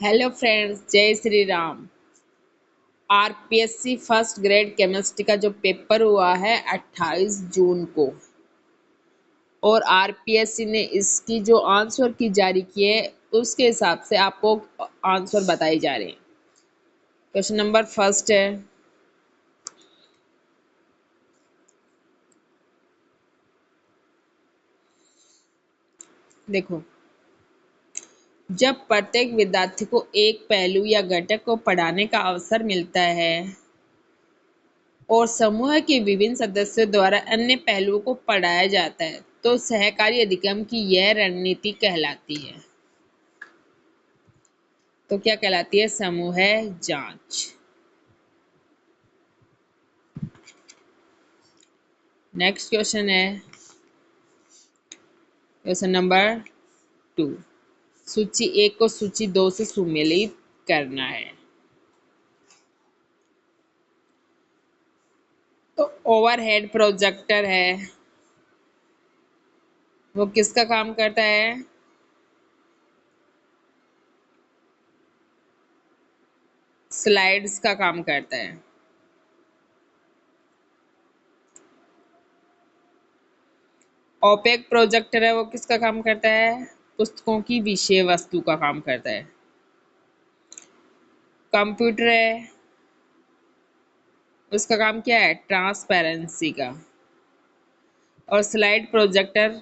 Hello friends, जय Shri Ram. RPSC first grade chemistry का जो पेपर हुआ है 28 जून को, और आरपीएससी ने इसकी जो आंसर की जारी की है उसके हिसाब से आपको आंसर बताए जा रहे हैं। क्वेश्चन नंबर फर्स्ट है, देखो, जब प्रत्येक विद्यार्थी को एक पहलू या घटक को पढ़ाने का अवसर मिलता है और समूह के विभिन्न सदस्यों द्वारा अन्य पहलुओं को पढ़ाया जाता है तो सहकारी अधिगम की यह रणनीति कहलाती है। तो क्या कहलाती है? समूह जांच। नेक्स्ट क्वेश्चन है, क्वेश्चन नंबर 2। सूची 1 को सूची 2 से सुमेलित करना है। तो ओवरहेड प्रोजेक्टर है, वो किसका काम करता है? स्लाइड्स का काम करता है। ओपेक प्रोजेक्टर है, वो किसका काम करता है? पुस्तकों की विषय वस्तु का काम करता है। कंप्यूटर है, उसका काम क्या है? ट्रांसपेरेंसी का। और स्लाइड प्रोजेक्टर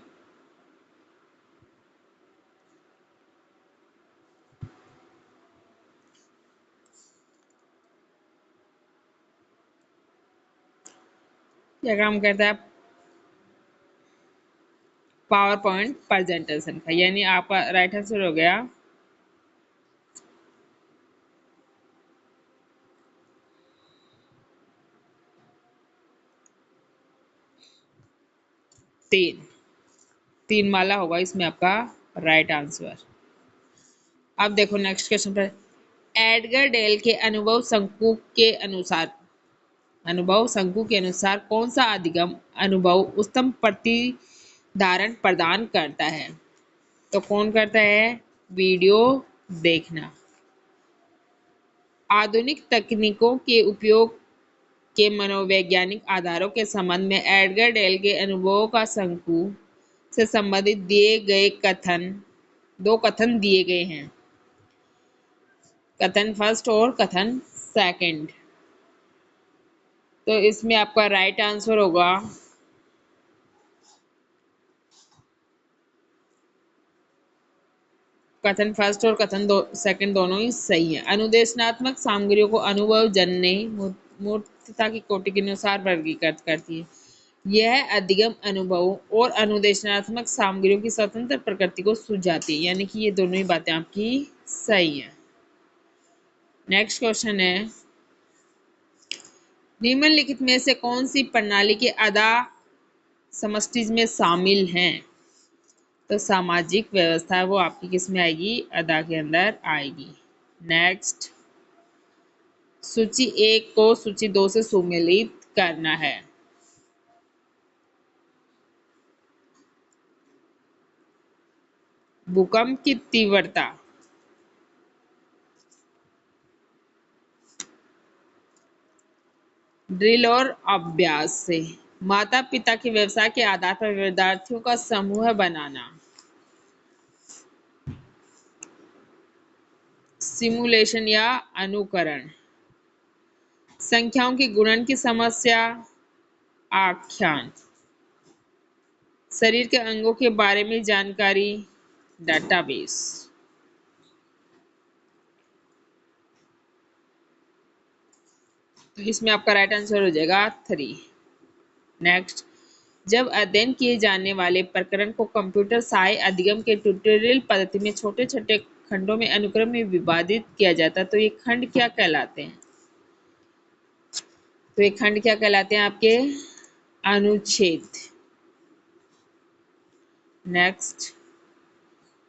क्या काम करता है? पावर पॉइंट प्रेजेंटेशन का। यानी आपका राइट आंसर हो गया तीन माला होगा इसमें आपका राइट आंसर। अब देखो नेक्स्ट क्वेश्चन पर, एडगर डेल के अनुभव शंकु के अनुसार कौन सा अधिगम अनुभव उत्तम प्रतिधारण प्रदान करता है? तो कौन करता है? वीडियो देखना। आधुनिक तकनीकों के उपयोग के मनोवैज्ञानिक आधारों के संबंध में एडगर डेल के अनुभवों का शंकु से संबंधित दो कथन दिए गए हैं। कथन फर्स्ट और कथन सेकंड। तो इसमें आपका राइट आंसर होगा कथन फर्स्ट और कथन सेकंड दोनों ही सही है। अनुदेशनात्मक सामग्रियों को अनुभव जन्य मूर्तता की कोटि के अनुसार वर्गीकृत करती है। यह अधिगम अनुभव और अनुदेशनात्मक सामग्रियों की स्वतंत्र प्रकृति को सुझाती है। यानी कि ये दोनों ही बातें आपकी सही है। नेक्स्ट क्वेश्चन है, निम्नलिखित में से कौन सी प्रणाली के अदा समष्टि में शामिल हैं? तो सामाजिक व्यवस्था है वो आपकी किस में आएगी? अदा के अंदर आएगी। नेक्स्ट, सूची 1 को सूची 2 से सुमेलित करना है। भूकंप की तीव्रता ड्रिल और अभ्यास से। माता पिता के व्यवसाय के आधार पर विद्यार्थियों का समूह बनाना। सिमुलेशन या अनुकरण। संख्याओं के गुणन की समस्या। आख्यान। शरीर के अंगों के बारे में जानकारी। डाटाबेस। तो इसमें आपका राइट आंसर हो जाएगा 3। नेक्स्ट, जब अध्ययन किए जाने वाले प्रकरण को कंप्यूटर सहायक अधिगम के ट्यूटोरियल पद्धति में छोटे छोटे खंडों में अनुक्रम में विभाजित किया जाता है तो ये खंड क्या कहलाते हैं? तो ये खंड क्या कहलाते हैं आपके? अनुच्छेद। नेक्स्ट,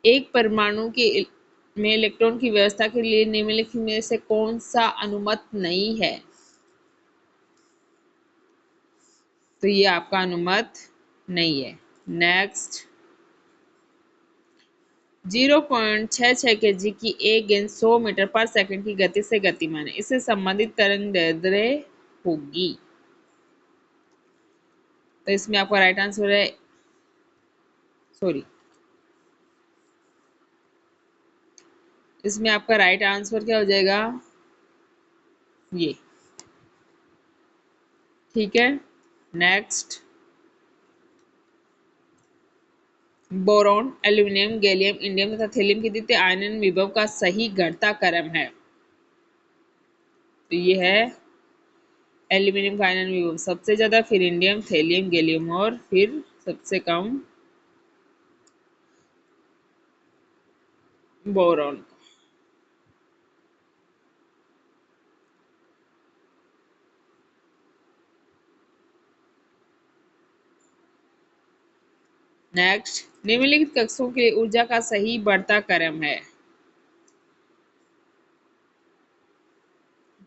एक परमाणु के में इलेक्ट्रॉन की व्यवस्था के लिए निम्नलिखित में से कौन सा अनुमत नहीं है? तो ये आपका अनुमत नहीं है। नेक्स्ट, 0.66 kg की एक गेंद 100 मीटर पर सेकंड की गति से गतिमान है, इससे संबंधित तरंग दैर्ध्य होगी। तो इसमें आपका राइट आंसर है, सॉरी, इसमें आपका राइट आंसर क्या हो जाएगा, ये। ठीक है, next, boron, aluminium, gallium, indium तथा थैलियम के द्वितीय आयनन विभव का सही घटता क्रम है। तो ये है एल्यूमिनियम का आयनन विभव सबसे ज्यादा, फिर इंडियम, थैलियम, गैलियम और फिर सबसे कम बोरॉन। नेक्स्ट, निम्नलिखित कक्षों के ऊर्जा का सही बढ़ता क्रम है।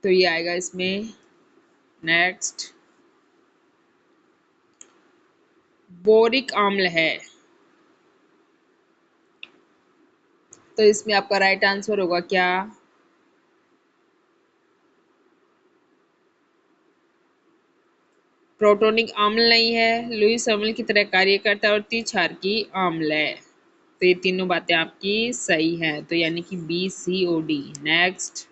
तो ये आएगा इसमें। नेक्स्ट, बोरिक अम्ल है। तो इसमें आपका राइट आंसर होगा क्या, प्रोटोनिक अम्ल नहीं है, लुईस अम्ल की तरह कार्य करता है और त्रिक्षारकी अम्ल है। तो ये तीनों बातें आपकी सही हैं, तो यानी कि BCOD। नेक्स्ट,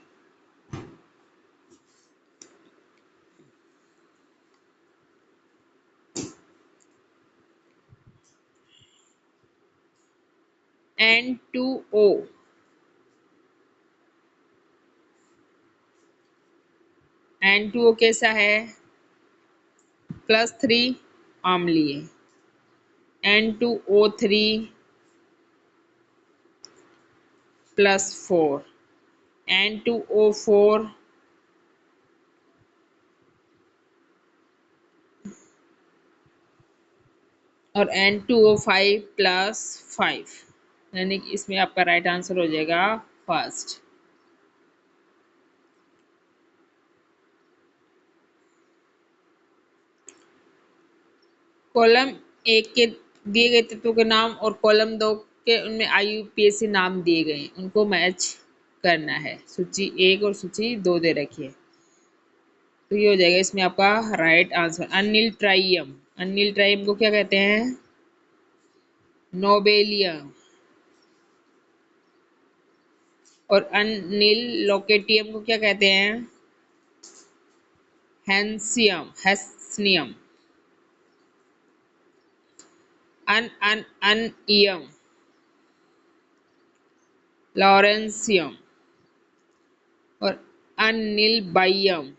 N2O, N2O कैसा है, +3 अम्लीय, N2O3 +4, N2O4 और N2O5 +5, यानी कि इसमें आपका राइट आंसर हो जाएगा फर्स्ट। कॉलम 1 के दिए गए तत्वों के नाम और कॉलम 2 के उनमें IUPAC नाम दिए गए, उनको मैच करना है। सूची 1 और सूची 2 दे रखी है। तो ये हो जाएगा इसमें आपका राइट आंसर। अनिल ट्राइयम, अनिल ट्राइयम को क्या कहते हैं, नोबेलियम। और अनिल लोकेटियम को क्या कहते हैं, हैंसियम, हेस्नियम। अनियम, लॉरेंसियम। और अनिलबाइयम,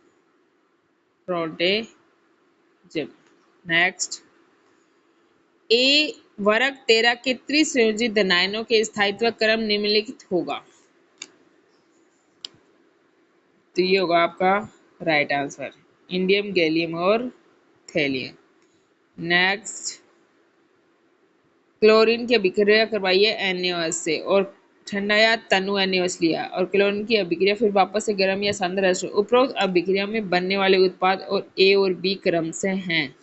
प्रोटेजम। नेक्स्ट, ए वर्ग 13 के त्रिसंयोजित धनायनों के स्थायित्व क्रम निम्नलिखित होगा। तो ये होगा आपका राइट आंसर, इंडियम, गैलियम और थैलियम। नेक्स्ट, क्लोरीन की अभिक्रिया करवाइए NaOH से और ठंडा या तनु NaOH लिया और क्लोरीन की अभिक्रिया फिर वापस से गर्म या सांद्र राष्ट्र। उपरोक्त अभिक्रिया में बनने वाले उत्पाद और A और B क्रम से हैं।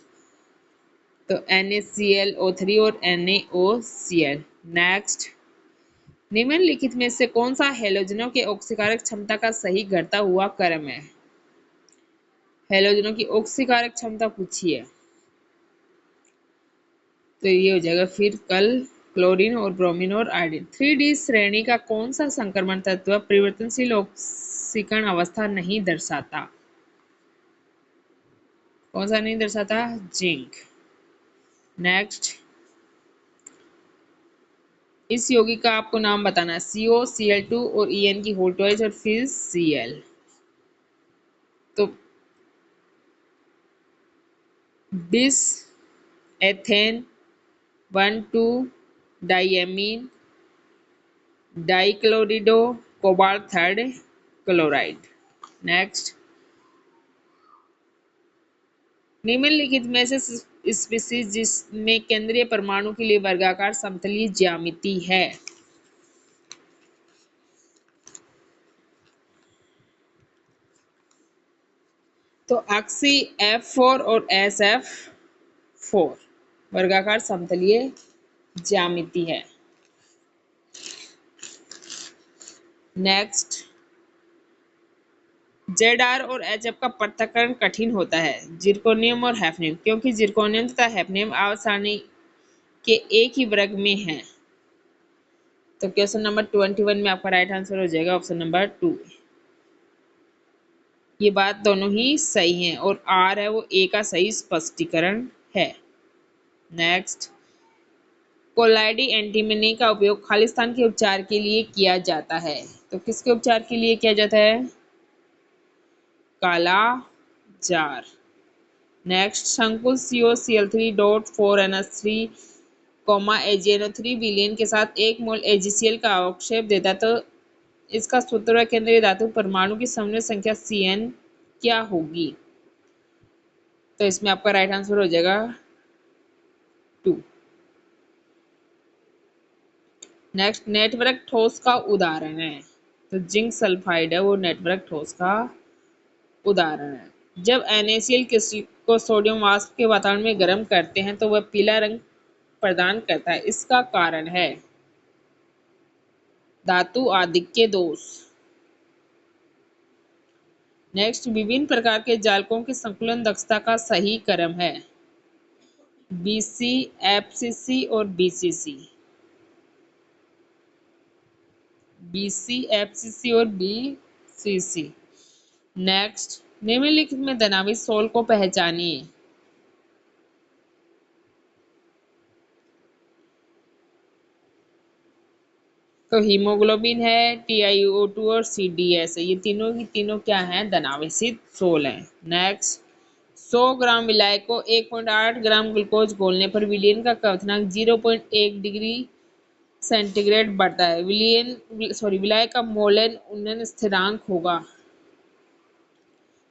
तो NaClO3 और NaOCl। नेक्स्ट, निम्नलिखित में से कौन सा हेलोजनों के ऑक्सीकारक क्षमता का सही घटता हुआ क्रम है। हेलोजनों की ऑक्सीकारक क्षमता पूछी है। तो ये हो जाएगा फिर कल क्लोरीन और ब्रोमीन और आयोडीन। 3D श्रेणी का कौन सा संक्रमण तत्व परिवर्तनशील ऑक्सीकरण अवस्था नहीं दर्शाता। कौन सा नहीं दर्शाता, जिंक। नेक्स्ट, इस यौगिक का आपको नाम बताना है, CO, Cl2 और En की होल ट्वाइस और फिर Cl। तो बिस ethane 1,2 diamine डाइक्लोरिडो cobalt 3 chloride. Next, निम्नलिखित में से स्पीशीज जिसमें केंद्रीय परमाणु के लिए वर्गाकार समतलीय ज्यामिति है। तो ऑक्सी F4 और SF4 वर्गाकार समतलीय ज्यामिति है। नेक्स्ट, Zr और HF का पृथक्करण कठिन होता है, जिरकोनियम और हैफनियम, क्योंकि जिरकोनियम तथा हैफनियम आसानी के एक ही वर्ग में हैं। तो क्वेश्चन नंबर 21 में आपका राइट आंसर हो जाएगा ऑप्शन नंबर 2। ये बात दोनों ही सही है और R है वो A का सही स्पष्टीकरण है। नेक्स्ट, कोलाइडी एंटीमनी का उपयोग खालिस्तान के उपचार के लिए किया जाता है। तो किसके उपचार के लिए किया जाता है? काला जार। नेक्स्ट, संकुल COCl3.4NH3, AgNO3 विलयन के साथ 1 मोल AgCl का अवक्षेप देता है, तो इसका सूत्र व केंद्रीय धातु परमाणु की समन्वय संख्या Cn क्या होगी? तो इसमें आपका राइट आंसर हो जाएगा 2। नेक्स्ट, नेटवर्क ठोस का उदाहरण है। तो जिंक सल्फाइड है वो नेटवर्क ठोस का उदाहरण है। जब NaCl क्रिस्टल को सोडियम वाष्प के वातावरण में गर्म करते हैं तो वह पीला रंग प्रदान करता है। इसका कारण है धातु आधिक्य दोष। नेक्स्ट, विभिन्न प्रकार के जालकों की संकुलन दक्षता का सही क्रम है BC, FCC और BCC। BC, FCC और BCC। नेक्स्ट, निम्नलिखित में धनावेश सोल को पहचानिए। तो हीमोग्लोबिन है, TiO2 और CDS है। ये तीनों की तीनों क्या हैं? धनावेशित सोल हैं। नेक्स्ट, 100 ग्राम विलाय को 1.8 ग्राम ग्लूकोज घोलने पर विलयन का क्वथनांक 0.1 डिग्री सेंटीग्रेड बढ़ता है। विलाय का मोलन उन्नयन स्थिरांक होगा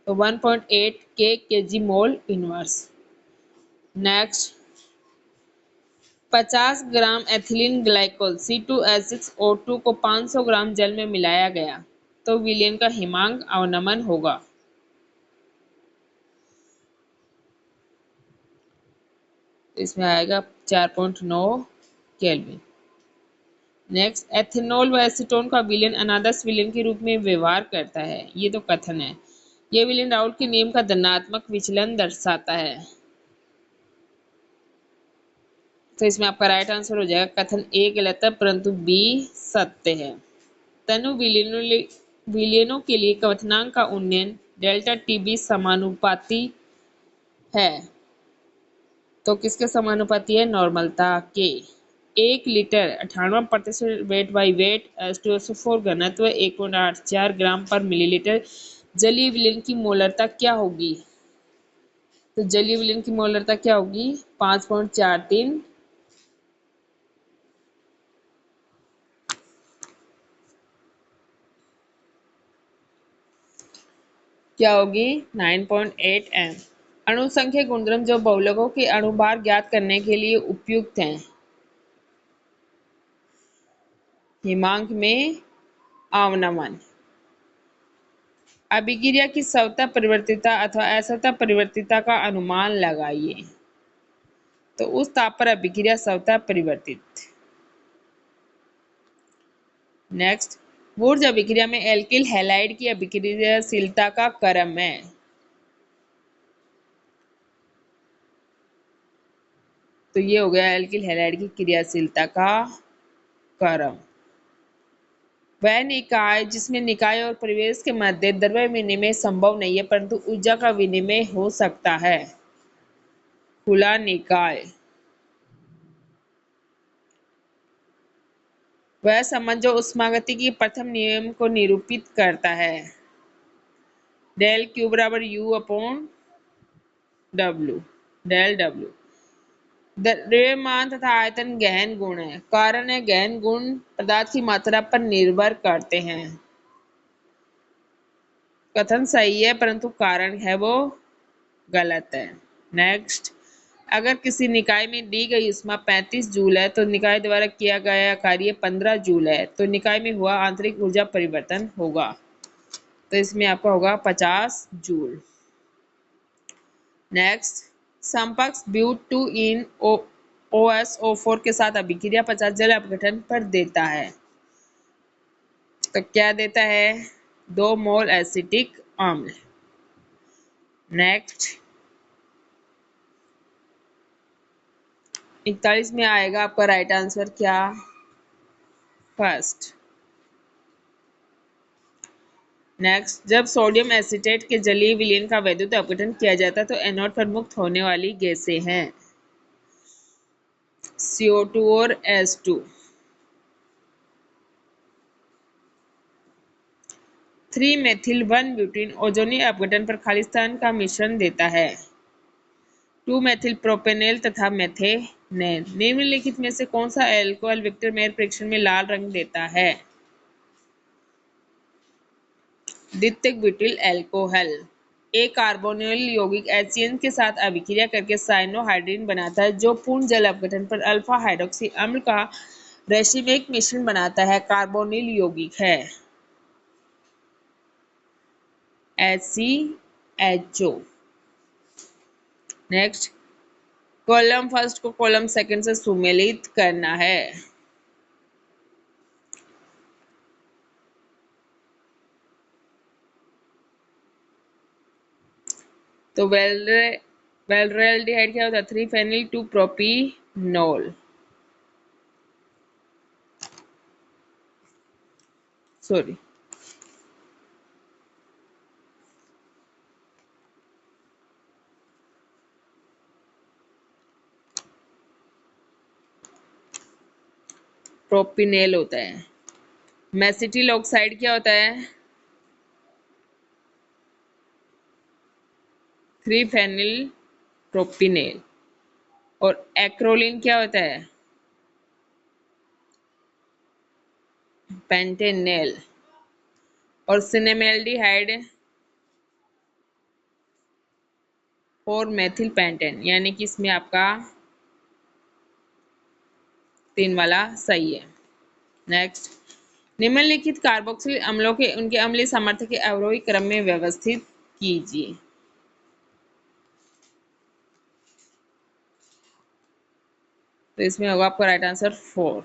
तो 1.8 kg मोल इनवर्स। नेक्स्ट, 50 ग्राम एथिलीन ग्लाइकोल C2H6O2 को 500 ग्राम जल में मिलाया गया तो विलयन का हिमांक अवनमन होगा। इसमें आएगा 4.9 केल्विन। नेक्स्ट, एथेनॉल व एसीटोन का विलयन अनादर्श विलयन के रूप में व्यवहार करता है। ये तो कथन है। यह विलयन राउल्ट के नियम का धनात्मक विचलन दर्शाता है। तो इसमें आपका राइट आंसर हो जाएगा कथन A गलत है परंतु B सत्य है। तनु विलयनों के लिए क्वथनांक का उन्नयन डेल्टा TB समानुपाती है। तो किसके समानुपाती है? नॉर्मलता के। 1 litre 98% weight by wait H2SO4 घनत्व 1.84 ग्राम पर मिलीलीटर। जलीय विलयन की मोलरता क्या होगी? तो जलीय विलयन की मोलरता क्या होगी? 5.43। क्या होगी? 9.8 m। अणुसंख्यक गुणधर्म जो बहुलकों के अणुभार ज्ञात करने के लिए उपयुक्त हैं। हिमांक में अवनमन। अभिक्रिया की स्वतः परिवर्तिता अथवा असतः परिवर्तिता का अनुमान लगाइए। तो उस ताप पर अभिक्रिया स्वतः परिवर्तित। नेक्स्ट, वुर्ज अभिक्रिया में एल्किल हैलाइड की अभिक्रियाशीलता का क्रम है। तो ये हो गया एल्किल हैलाइड की क्रियाशीलता का क्रम। वह निकाय जिसमें निकाय और परिवेश के मध्य द्रव्य विनिमय संभव नहीं है परंतु ऊर्जा का विनिमय हो सकता है। खुला निकाय। वह संबंध जो ऊष्मागतिकी के प्रथम नियम को निरूपित करता है। डेल Q बराबर U upon W। Del W। द्रव्यमान तथा आयतन गहन गुण है। कारण है गहन गुण पदार्थ की मात्रा पर निर्भर करते हैं। कथन सही है परंतु कारण है वो गलत है। नेक्स्ट, अगर किसी निकाय में दी गई ऊष्मा 35 जूल है तो निकाय द्वारा किया गया कार्य 15 जूल है तो निकाय में हुआ आंतरिक ऊर्जा परिवर्तन होगा। तो इसमें आपका होगा 50 जूल। नेक्स्ट, समपक्ष ब्यूट 2 इन OSO4 के साथ अभिक्रिया 50 जल अपघटन पर देता है। तो क्या देता है? 2 मोल एसिटिक अम्ल। नेक्स्ट 41 में आएगा आपका राइट आंसर क्या? फर्स्ट। नेक्स्ट, जब सोडियम एसिटेट के जलीय विलयन का वैद्युत अपघटन किया जाता है तो एनोड पर मुक्त होने वाली गैसें हैं CO2 और S2। 3 मेथिल 1 ब्यूटीन ओजोनी अपघटन पर खाली स्थान का मिश्रण देता है 2 मेथिल प्रोपेनेल तथा मेथेनेल। निम्नलिखित में से कौन सा एल्कोहल विक्टर मेयर परीक्षण में लाल रंग देता है? द्वितीयक ब्यूटिल अल्कोहल। एक कार्बोनिल यौगिक HCN के साथ अभिक्रिया करके साइनोहाइड्रिन बनाता है जो पूर्ण जल अपघटन पर अल्फा हाइड्रोक्सी अम्ल का रैसिमिक मिश्रण बनाता है। कार्बोनिल यौगिक है HCHO। नेक्स्ट, कॉलम फर्स्ट को कॉलम सेकंड से सुमेलित करना है। तो वेल्ड्रेल्डिहाइड क्या होता है? 3 फेनिल 2 प्रोपीनोल। सॉरी, प्रोपिनेल होता है। मेसिटिल ऑक्साइड क्या होता है? 3 फेनिल प्रोपिनेल। और एक्रोलिन क्या होता है? पेंटेनेल। और सिनेमेल्डिहाइड 4 मेथिल पेंटेन, यानी कि इसमें आपका 3 वाला सही है। नेक्स्ट, निम्नलिखित कार्बोक्सिल अम्लों के उनके अम्लीय सामर्थ्य के अवरोही क्रम में व्यवस्थित कीजिए। तो इसमें होगा आपका राइट आंसर 4।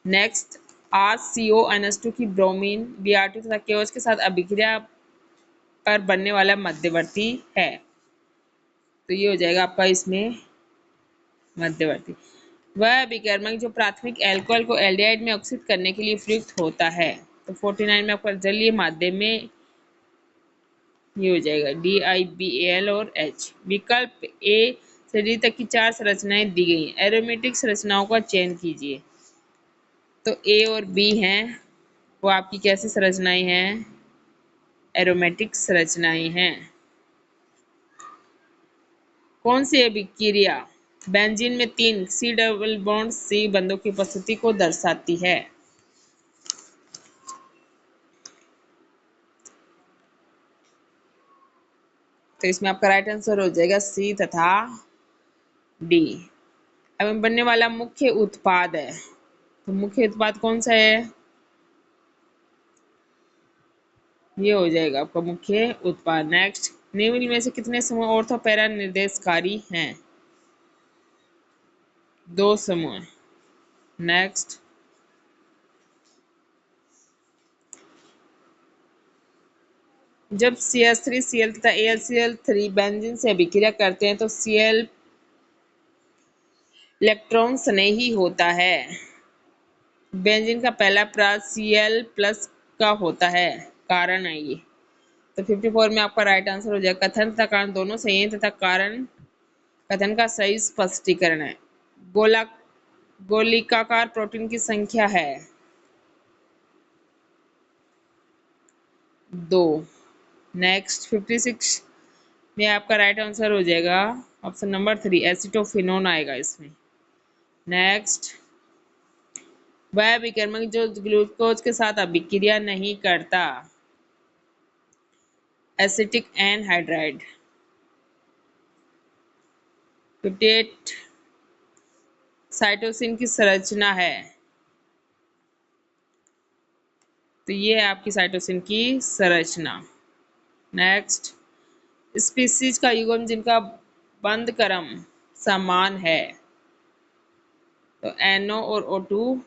नेक्स्ट, RCONS2 की ब्रोमीन Br2 तथा KOH के साथ अभिक्रिया पर बनने वाला मध्यवर्ती है। तो ये हो जाएगा आपका इसमें मध्यवर्ती। वह अभिकर्मक जो प्राथमिक अल्कोहल को एल्डिहाइड में ऑक्सित करने के लिए प्रयुक्त होता है। तो 49 में आपका जलीय माध्यम में ये हो जाएगा DiBal और H। विकल्प A से D तक की 4 संरचनाएं दी गई हैं। एरोमेटिक संरचनाओं का चयन कीजिए। तो A और B हैं, वो आपकी कैसी संरचनाएं हैं? एरोमेटिक संरचनाएं हैं। कौन सी अभिक्रिया बेंजीन में 3 C डबल बॉन्ड C बंधों की उपस्थिति को दर्शाती है? तो इसमें आपका राइट आंसर हो जाएगा C तथा D। अब बनने वाला मुख्य उत्पाद है, तो मुख्य उत्पाद कौन सा है? ये हो जाएगा आपका मुख्य उत्पाद। नेक्स्ट, निम्न में से कितने समूह ऑर्थो पैरा निर्देशकारी हैं? 2 समूह। नेक्स्ट, जब CH3 Cl तथा AlCl3 बेंजीन से अभिक्रिया करते हैं तो Cl इलेक्ट्रॉन स्नेही होता है। बेंजीन का पहला प्रात Cl+ का होता है, कारण है ये। तो 54 में आपका राइट आंसर हो जाएगा। कथन तथा कारण दोनों सही है तथा कारण कथन का सही स्पष्टीकरण है। गोलिकाकार प्रोटीन की संख्या है 2। नेक्स्ट 56 में आपका राइट आंसर हो जाएगा ऑप्शन नंबर 3, एसिटोफिनोन आएगा इसमें। नेक्स्ट, वह विकर्मक जो ग्लूकोज के साथ अभिक्रिया नहीं करता? Acetic anhydride. 58 साइटोसिन की संरचना है। तो ये है आपकी साइटोसिन की संरचना। नेक्स्ट, स्पीसीज का युग्म जिनका बंध क्रम समान है। तो NO और O2-।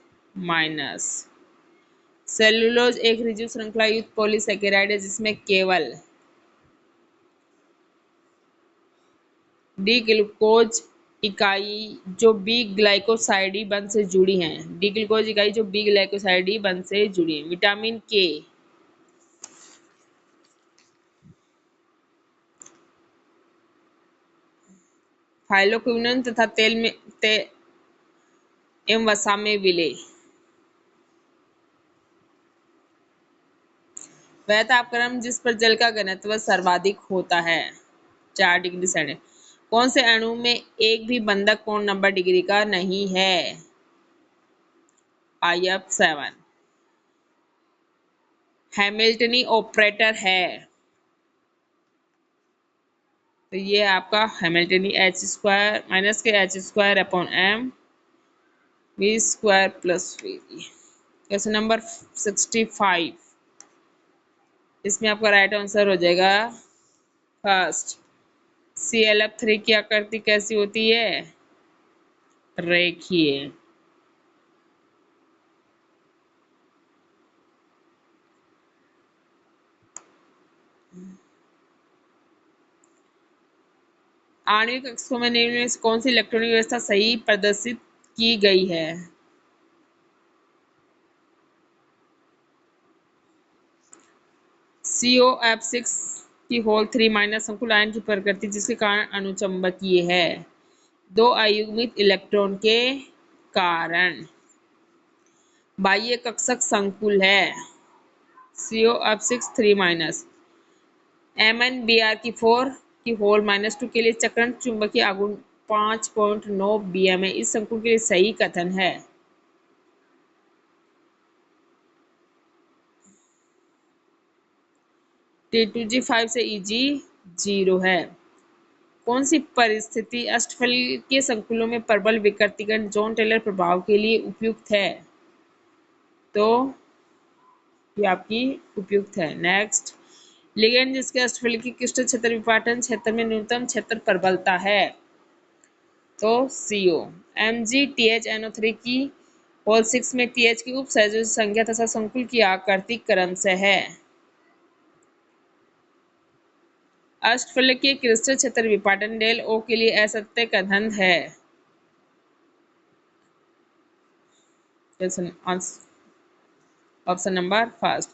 सेलुलोज एक रिजिड श्रृंखला युक्त पॉलीसेकेराइड है जिसमें केवल डी ग्लूकोज इकाई जो बी ग्लाइकोसाइडी बंध से जुड़ी हैं। डी ग्लूकोज इकाई जो बी ग्लाइकोसाइडी बंध से जुड़ी है। विटामिन के फाइलोक्विनोन तथा तेल में एवं वसा में विलय। वह तापक्रम जिस पर जल का घनत्व सर्वाधिक होता है 4 डिग्री सेंटीग्रेड। कौन से अणु में एक भी बंधक कोण 90 डिग्री का नहीं है? IF7 हैमिल्टनी ऑपरेटर है। तो ये आपका हैमिल्टनी h² माइनस के h² upon m v² plus v। Question number 65, इसमें आपका राइट आंसर हो जाएगा फर्स्ट। ClF3 की आकृति कैसी होती है? रेखीय। आणविक कक्षकों में निम्न में से कौन सी इलेक्ट्रॉनिक व्यवस्था सही प्रदर्शित की गई है? COF6 की होल 3 माइनस संकुल आयन की प्रकृति जिसके कारण अनुचंबकीय है। 2 अयुग्मित इलेक्ट्रॉन के कारण। बाह्य कक्षक संकुल है COF6 3 माइनस। MnBr की 4 की होल -2 के लिए चक्रण चुंबकीय आघूर्ण 5.9 bm है। इस संकुल के लिए सही कथन है। T2G5 से Eg 0 है। कौन सी परिस्थिति अष्टफलकीय संकुलों में प्रबल विकृतीकरण जॉन टेलर प्रभाव के लिए उपयुक्त है? तो ये आपकी उपयुक्त है। नेक्स्ट, लिगेंड जिसके अष्टफलकीय क्रिस्टल क्षेत्र विपाटन क्षेत्र में न्यूनतम क्षेत्र प्रबलता है? तो CO। MgTHNO3 की होल 6 में TH की उप सहयोजों संख्या तथा संकुल की आकृति क्रम से है। अष्टफलकीय क्रिस्टल क्षेत्र विपाटन डेल O के लिए असत्य कथन है। Option number first.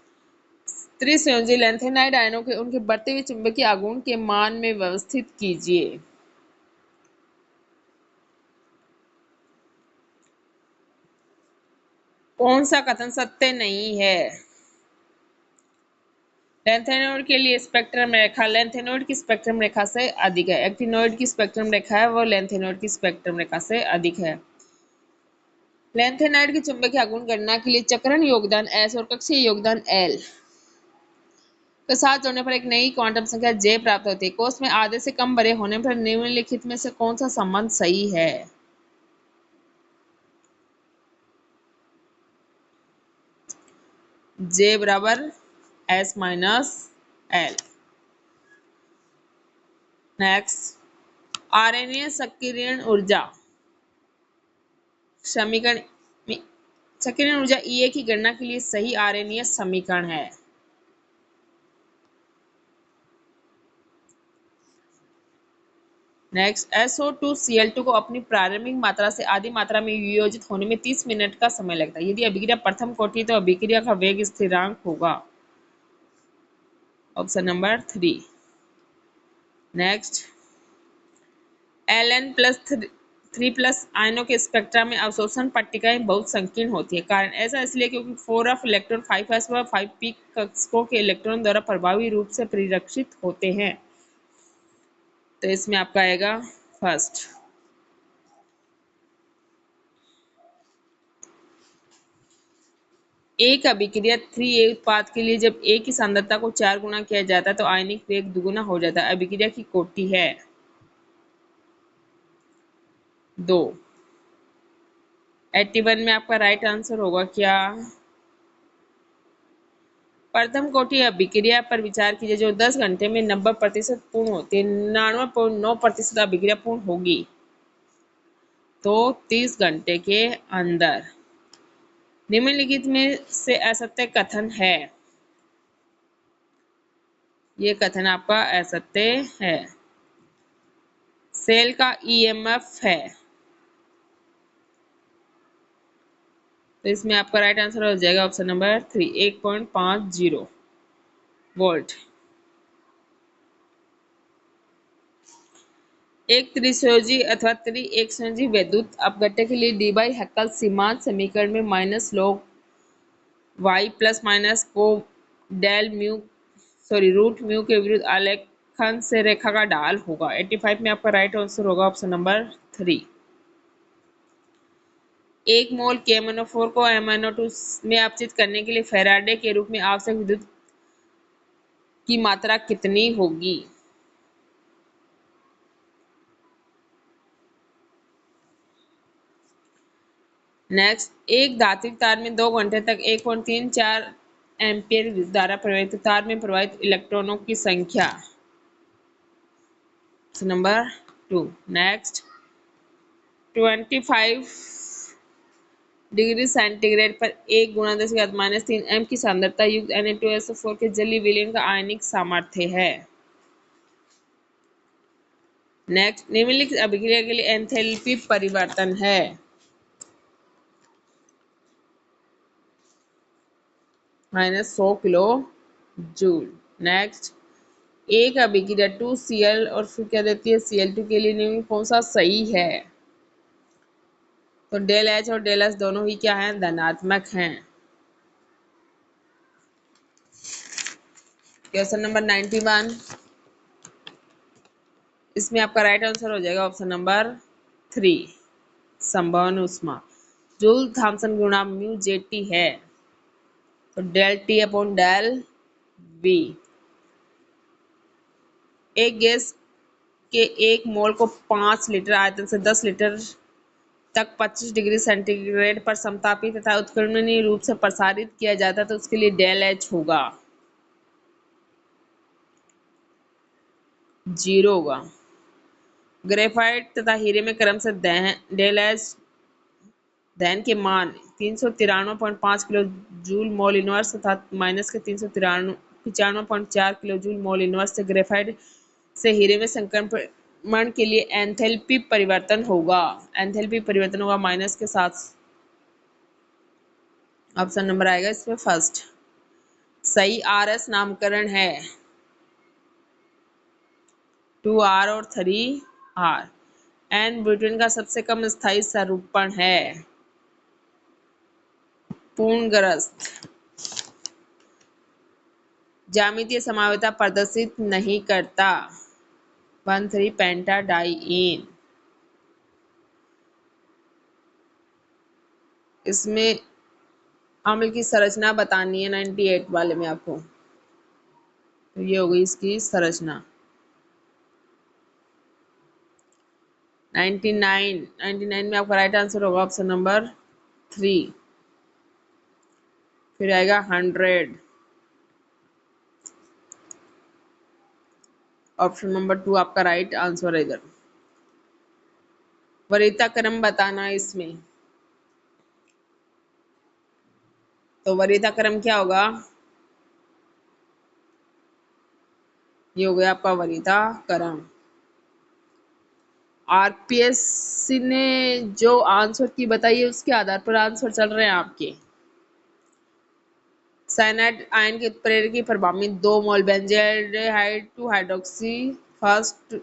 त्रिसंयोजी लैंथेनाइड आयनों के उनके बढ़ते हुए चुंबकीय आघूर्ण के मान में व्यवस्थित कीजिए। कौन सा कथन सत्य नहीं है? लैंथेनॉइड के लिए स्पेक्ट्रम रेखा लैंथेनॉइड की स्पेक्ट्रम रेखा से अधिक है। एक्टिनॉइड की स्पेक्ट्रम रेखा है वो लैंथेनॉइड की स्पेक्ट्रम रेखा से अधिक है। लैंथेनाइड की चुंबकीय आघूर्ण गणना के लिए चक्रण योगदान S और कक्षीय योगदान L के साथ जोड़ने पर एक नई क्वांटम संख्या J प्राप्त होती है। कोष में आधे से कम बड़े होने पर निम्नलिखित में से कौन सा संबंध सही है? J बराबर S minus L। Next, RNA सक्रियण ऊर्जा समीकरण सक्रियण ऊर्जा EA की गणना के लिए सही आरएनए समीकरण है। नेक्स्ट, SO2Cl2 को अपनी प्रारंभिक मात्रा से आधी मात्रा में वियोजित होने में 30 मिनट का समय लगता है। यदि अभिक्रिया प्रथम कोटि तो अभिक्रिया का वेग स्थिरांक होगा। Option number 3। नेक्स्ट, Ln+3+ आयनों के स्पेक्ट्रा में अवशोषण पट्टिकाएं बहुत संकीर्ण होती है। कारण ऐसा इसलिए क्योंकि 4f इलेक्ट्रॉन 5s व 5p कक्षकों के इलेक्ट्रॉन द्वारा प्रभावी रूप से परिरक्षित होते हैं। तो इसमें आपका आएगा फर्स्ट। एक अभिक्रिया 3A उत्पाद के लिए जब A की सांद्रता को 4 गुना किया जाता है तो आयनिक वेग दुगुना हो जाता है। अभिक्रिया की कोटि है 2। 81 में आपका राइट आंसर होगा क्या? प्रथम कोटि अभिक्रिया पर विचार कीजिए जो 10 घंटे में 90% पूर्ण होती है। 99.9% अभिक्रिया पूर्ण होगी तो 30 घंटे के अंदर। निम्नलिखित में से असत्य कथन है। ये कथन आपका असत्य है। सेल का ईएमएफ है, तो इसमें आपका राइट आंसर हो जाएगा ऑप्शन नंबर 3, 1.50 वोल्ट। एक त्रिसंयोजी अथवा त्रिएकसंयोजी वैद्युत अपघट्य के लिए डी बाई हैकल सीमांत समीकरण में minus log y plus minus को रूट म्यू के विरुद्ध आलेखन से रेखा का ढाल होगा। 85 में आपका राइट आंसर होगा ऑप्शन नंबर 3। एक मोल KMnO4 को MnO2 में अपचित करने के लिए फैराडे के रूप में आवश्यक विद्युत की मात्रा कितनी होगी? नेक्स्ट, एक धात्विक तार में 2 घंटे तक 1.34 एम्पियर विद्युत धारा प्रवाहित, तार में प्रवाहित इलेक्ट्रॉनों की संख्या। नंबर 2। नेक्स्ट, 25 डिग्री सेंटीग्रेड पर 1 × 10⁻³ एम की सांद्रता युक्त Na2SO4 के जलीय विलयन का आयनिक सामर्थ्य है। नेक्स्ट, निम्नलिखित अभिक्रिया के लिए एंथैल्पी परिवर्तन है। -100 किलो जूल। नेक्स्ट, एक अभिक्रिया 2Cl और फिर क्या देती है Cl2 के लिए निम्न कौन सा सही है? तो डेल H और डेल S दोनों ही क्या हैं? धनात्मक हैं। क्वेश्चन नंबर 91, इसमें आपका राइट आंसर हो जाएगा ऑप्शन नंबर 3, संभवन ऊष्मा। जूल थॉम्सन गुणा म्यू जेटी है, तो del T upon del V. एक गैस के 1 मोल को 5 लीटर आयतन से 10 लीटर तक 25 डिग्री सेंटीग्रेड पर समतापी तथा उत्कीर्णनीय रूप से प्रसारित किया जाता है, तो उसके लिए डेल एच होगा 0 होगा। ग्रेफाइट तथा हीरे में क्रम से डेल एच दहन के मान 393.5 किलो जूल मोल इनवर्स तथा माइनस के 395.4 किलो जूल मोल इनवर्स से ग्रेफाइट से हीरे में संक्रमण के लिए एंथैल्पी परिवर्तन होगा। एंथैल्पी परिवर्तन होगा माइनस के साथ। ऑप्शन नंबर आएगा इसमें फर्स्ट। सही RS नामकरण है 2R और 3R। एन ब्यूटेन का सबसे कम स्थायी स्वरूपण है पूर्णग्रस्त। ज्यामितीय समावयवता प्रदर्शित नहीं करता 1,3 पेंटाडाइईन। इसमें अम्ल की संरचना बतानी है 98 वाले में आपको, तो ये हो गई इसकी संरचना। 99 में आपका राइट आंसर होगा ऑप्शन नंबर 3। फिर आएगा 100, ऑप्शन नंबर 2 आपका राइट आंसर है इधर। वरीयता क्रम बताना है इसमें, तो वरीयता क्रम क्या होगा? ये हो गया आपका वरीयता क्रम। आरपीएससी ने जो आंसर की बताई है उसके आधार पर आंसर चल रहे हैं आपके। साइनाइड आयन के उत्प्रेरक की प्रभाव में 2 मोल बेंजाल्डेहाइड 2 हाइड्रोक्सी फर्स्ट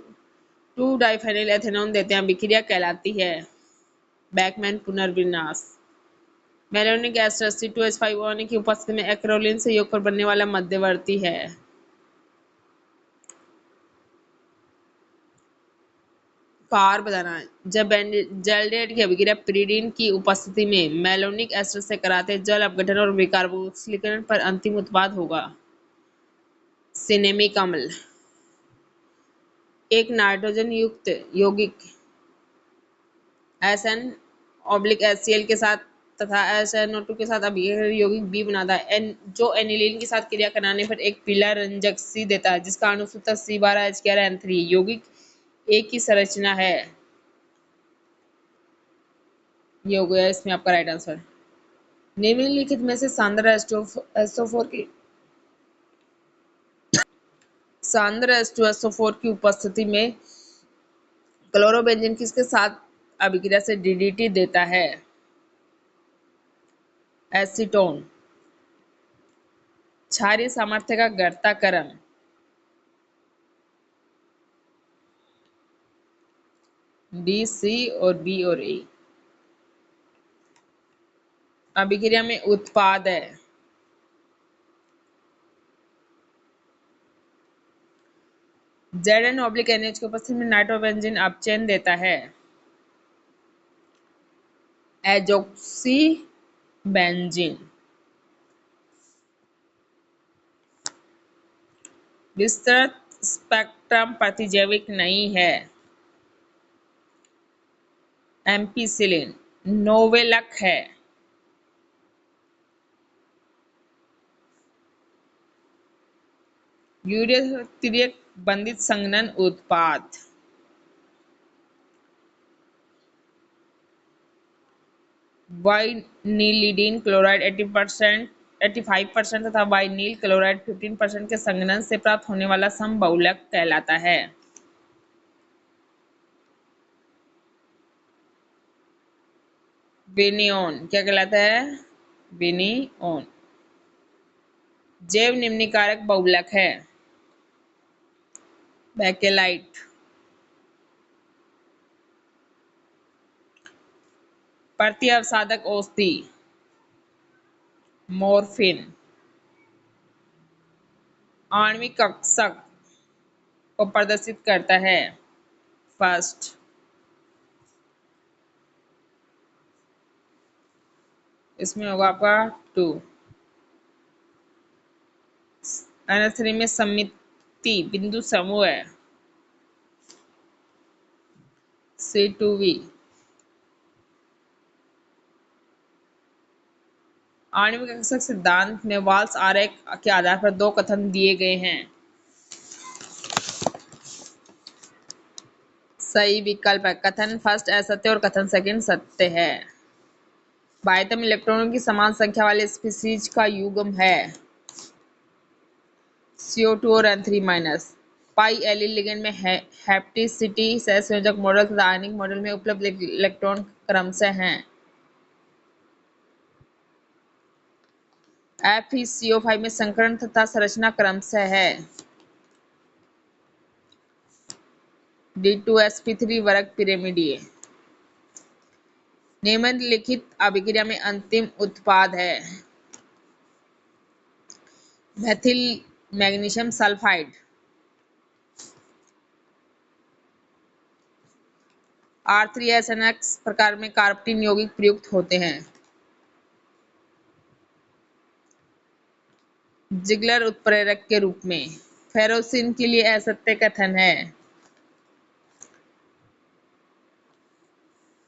2 डाइफेनिल एथेनॉन देते हैं, अभिक्रिया कहलाती है बैकमैन पुनर्विन्यास। मेलोनिक एस्टर C2H5O की उपस्थिति में एक्रोलिन से योग पर बनने वाला मध्यवर्ती है। कार बताना है। जब बेंजाल्डेहाइड की अभिक्रिया pyridine की उपस्थिति में मेलोनिक एस्टर से कराते हैं, जल अपघटन और विकार्बोक्सीकरण पर अंतिम उत्पाद होगा सिनेमिक अम्ल। एक नाइट्रोजन युक्त यौगिक SN/HCl के साथ तथा SNO2 के साथ अभिक्रिया यौगिक B बनाता है, जो एनिलीन के साथ क्रिया कराने पर एक पीला रंजक C देता है, जिसका अणु सूत्र C12H11N3। यौगिक A की संरचना है। ये हो गया इसमें आपका राइट आंसर। निम्नलिखित में से सांद्र SO4 की की उपस्थिति में क्लोरोबेंजीन किसके साथ अभिक्रिया से DDT देता है? एसीटोन। क्षारीय सामर्थ्य का घटताकरण D, C और B और A। अभिक्रिया में उत्पाद है ZN-NH की उपस्थिति में नाइट्रोबेंजीन अपचयन देता है एजोक्सी बेंजीन। विस्तृत स्पेक्ट्रम प्रतिजैविक नहीं है एम्पिसिलिन। नोवेलक है यूरिया तिर्यक बंधित संघनन उत्पाद। वाइनिलिडीन क्लोराइड 85% तथा वाइनिल क्लोराइड 15% के संघनन से प्राप्त होने वाला समबहुलक कहलाता है। विनिओन क्या कहलाता है? विनिओन। जैव निम्नीकारक बहुलक है बेकेलाइट। प्रतिअवसादक औषधि मॉर्फिन। आणविक कक्षक को प्रदर्शित करता है फर्स्ट। इसमें होगा आपका 2। NH3 में समिति बिंदु समूह है C2V। आणविक कक्षक सिद्धांत में वाल्स आरेख के आधार पर 2 कथन दिए गए हैं। सही विकल्प है कथन फर्स्ट असत्य और कथन सेकंड सत्य है। बाह्यतम इलेक्ट्रॉनों की समान संख्या वाले स्पीशीज का युग्म है CO2 और N3-। पाई एलिल लिगेंड में हैप्टिसिटी सहसंयोजक मॉडल तथा आयनिक मॉडल में उपलब्ध इलेक्ट्रॉन क्रमशः हैं FeCO5 में संकरण तथा संरचना क्रमशः है D2sp3 वर्ग पिरिमिडीय। निम्नलिखित अभिक्रिया में अंतिम उत्पाद है मेथिल मैग्नीशियम सल्फाइड। R3SNX प्रकार में कार्बटीन यौगिक प्रयुक्त होते हैं जिगलर उत्प्रेरक के रूप में। फेरोसिन के लिए असत्य कथन है।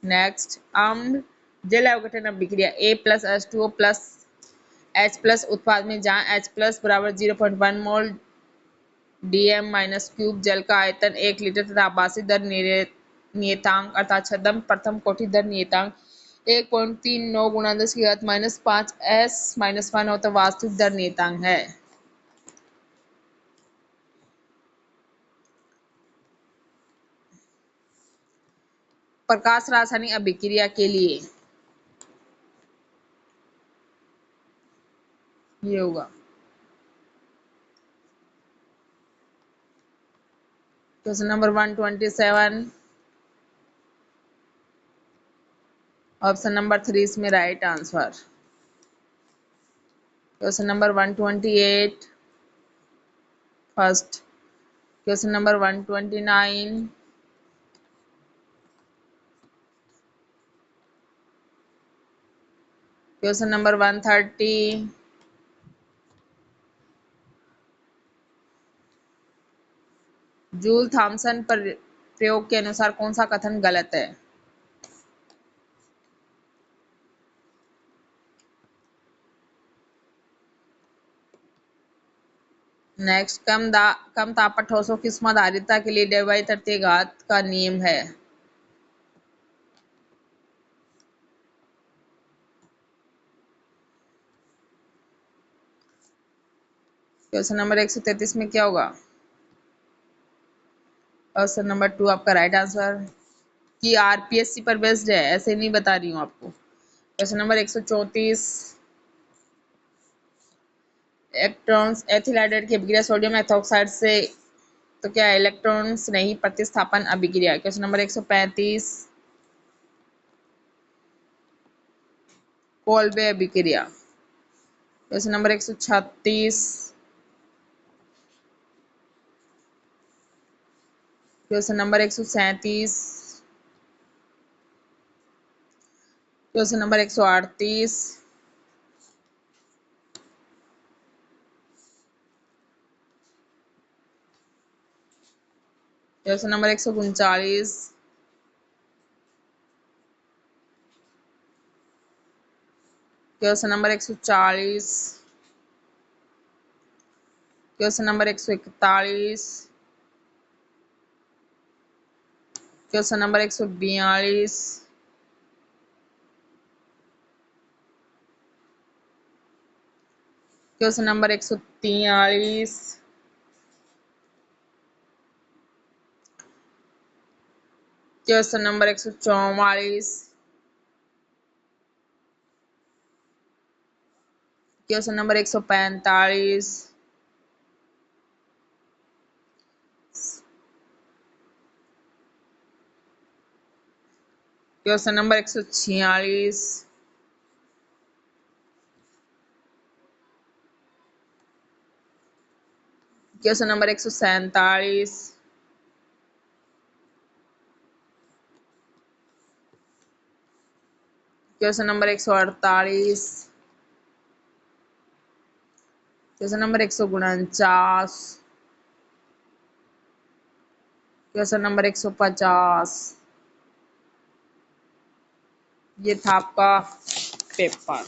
नेक्स्ट अम्ल जल अवघटन अभिक्रिया A+H2O+H+ उत्पाद में जहां H+ बराबर 0.1 मोल DM-3 जल का आयतन 1 लीटर तथा आभासी दर नियतांक अर्थात छद्म प्रथम कोटि दर नियतांक 1.39 × 10⁻⁻5 S-1 होता वास्तविक दर नियतांक है। प्रकाश रासायनिक अभिक्रिया के लिए ये होगा क्वेश्चन नंबर 127 ऑप्शन नंबर 3 इसमें right answer. Question number 128 first. Question number 129 question number 130 Joule Thomson प्रयोग के अनुसार कौन सा कथन गलत है? नेक्स्ट कम ताप पर ठोसों की ऊष्माधारिता के लिए डेबाई तृतीय घात का नियम है। क्वेश्चन नंबर 133 में क्या होगा? ऑप्शन नंबर 2 आपका राइट आंसर। कि आरपीएससी पर बेस्ड है, ऐसे नहीं बता रही हूँ आपको। Question number 134, electrons ethyl hydride की अभिक्रिया सोडियम एथोक्साइड से, तो क्या है? इलेक्ट्रॉन्स नहीं, प्रतिस्थापन अभिक्रिया। क्वेश्चन नंबर 135, कोल्बे अभिक्रिया। Question number 136, question number 137, question number 138, question number 139, question number 140, question number 141, question number 142, question number 143, question number 144, question number 145, question number 146, question number 147, question number 148, question number 149, question number 150। ये था आपका paper.